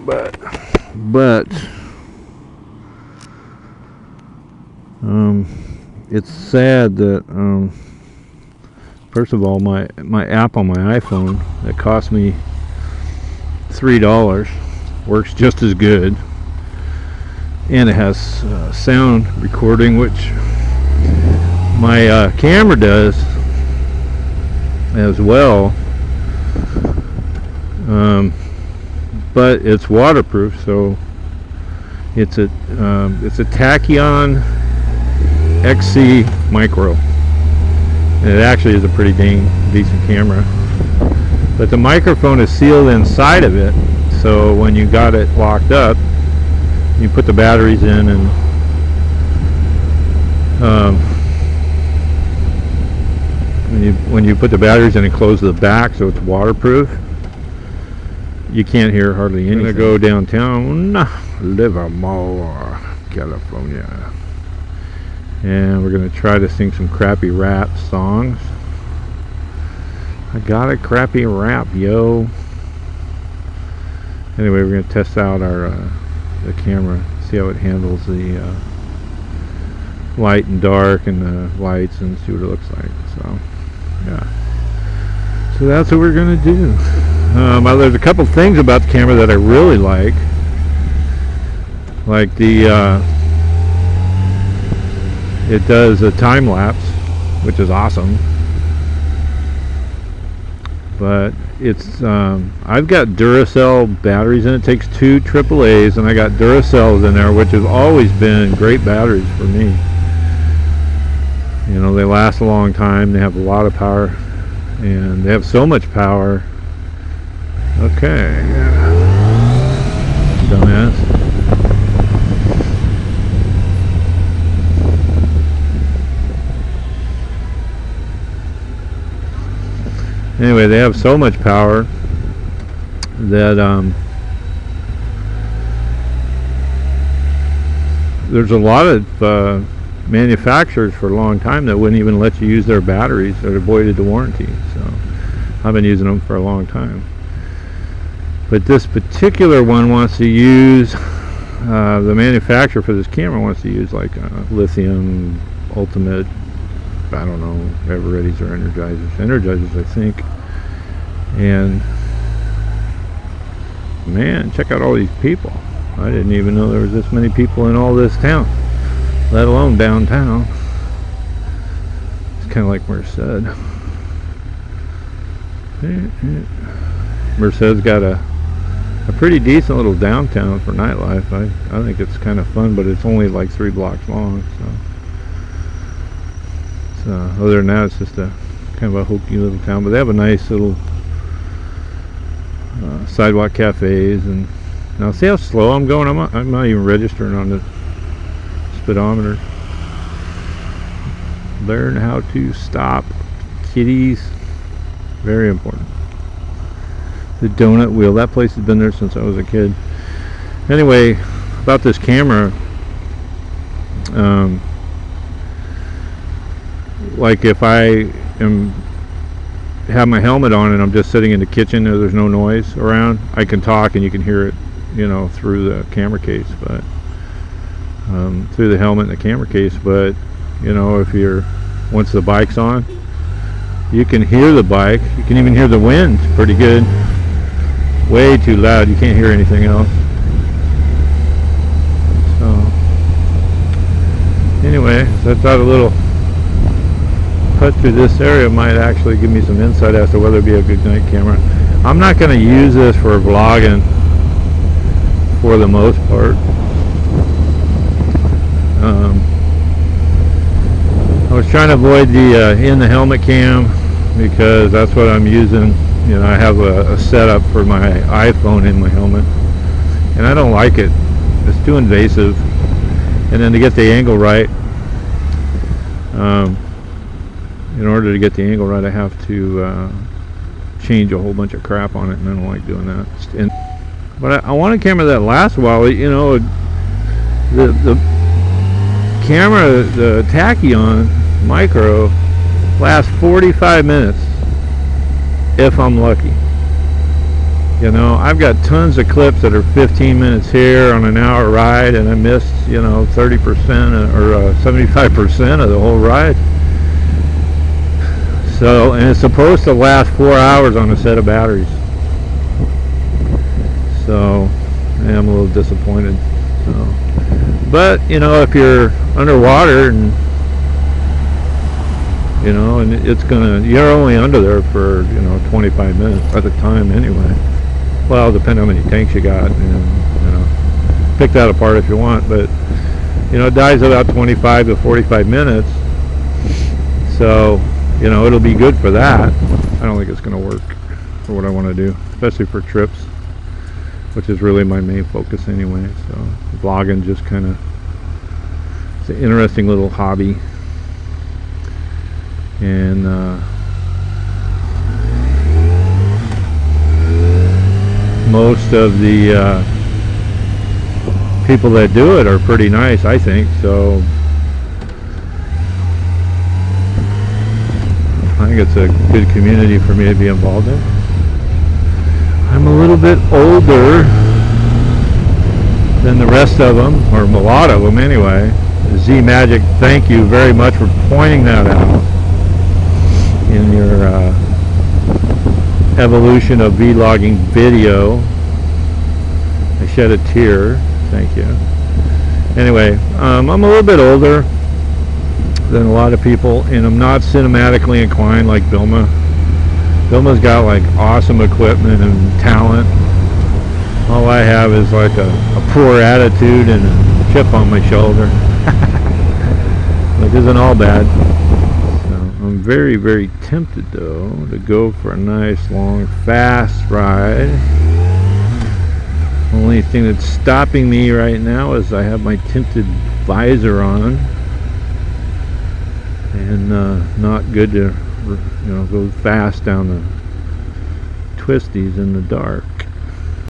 but it's sad that first of all, my app on my iPhone that cost me $3 works just as good, and it has sound recording, which my camera does as well, but it's waterproof, so it's a Tachyon XC Micro, and it actually is a pretty dang decent camera, but the microphone is sealed inside of it, so when you got it locked up, you put the batteries in, and when you put the batteries in and close the back so it's waterproof, you can't hear hardly anything. I'm gonna go downtown Livermore, California, and we're gonna try to sing some crappy rap songs. I got a crappy rap, yo. Anyway, we're gonna test out our the camera, see how it handles the light and dark and the lights, and see what it looks like. So yeah, so that's what we're gonna do. There's a couple things about the camera that I really like the it does a time lapse, which is awesome, but it's I've got Duracell batteries in it. It takes 2 AAAs, and I got Duracells in there, which has always been great batteries for me. You know, they last a long time, they have a lot of power, and they have so much power. Okay, dumbass. Anyway, they have so much power that there's a lot of manufacturers for a long time that wouldn't even let you use their batteries, or avoided the warranty. So I've been using them for a long time. But this particular one wants to use, the manufacturer for this camera wants to use like lithium ultimate, I don't know, Evereadys or Energizers, I think. And man, check out all these people. I didn't even know there was this many people in all this town, let alone downtown. It's kind of like Merced. Merced's got a pretty decent little downtown for nightlife. I think it's kind of fun, but it's only like 3 blocks long. So other than that, it's just a kind of a hokey little town. But they have a nice little sidewalk cafes. And now see how slow I'm going. I'm not even registering on the speedometer. Learn how to stop, kiddies. Very important. The donut wheel, that place has been there since I was a kid. Anyway, about this camera, like if I have my helmet on and I'm just sitting in the kitchen and there's no noise around, I can talk and you can hear it, you know, through the camera case, but through the helmet and the camera case. But you know, if once the bike's on, you can hear the bike, you can even hear the wind pretty good. Way too loud, you can't hear anything else. So anyway, so I thought a little cut through this area might actually give me some insight as to whether it'd be a good night camera. I'm not going to use this for vlogging for the most part. I was trying to avoid the in the helmet cam, because that's what I'm using. You know, I have a setup for my iPhone in my helmet, and I don't like it. It's too invasive. And then to get the angle right, in order to get the angle right, I have to change a whole bunch of crap on it, and I don't like doing that. But I want a camera that lasts a while. You know, the camera, the Tachyon Micro, lasts 45 minutes if I'm lucky. You know, I've got tons of clips that are 15 minutes here on an hour ride, and I missed, you know, 30% or 75% of the whole ride. So, and it's supposed to last 4 hours on a set of batteries. So, yeah, I'm a little disappointed. So, but you know, if you're underwater and you know, and it's you're only under there for, you know, 25 minutes at a time anyway. Well, depending on how many tanks you got, and you know, pick that apart if you want. But you know, it dies about 25 to 45 minutes. So, you know, it'll be good for that. I don't think it's going to work for what I want to do, especially for trips, which is really my main focus anyway. So vlogging just kind of, it's an interesting little hobby. And most of the people that do it are pretty nice, I think. So I think it's a good community for me to be involved in. I'm a little bit older than the rest of them, or a lot of them anyway. Z Magic, thank you very much for pointing that out in your evolution of vlogging video. I shed a tear. Thank you. Anyway, I'm a little bit older than a lot of people, and I'm not cinematically inclined like Vilma. Vilma's got like awesome equipment and talent. All I have is like a poor attitude and a chip on my shoulder. Which isn't all bad. So I'm very, very tempted though to go for a nice long fast ride. Only thing that's stopping me right now is I have my tinted visor on, and not good to, you know, go fast down the twisties in the dark.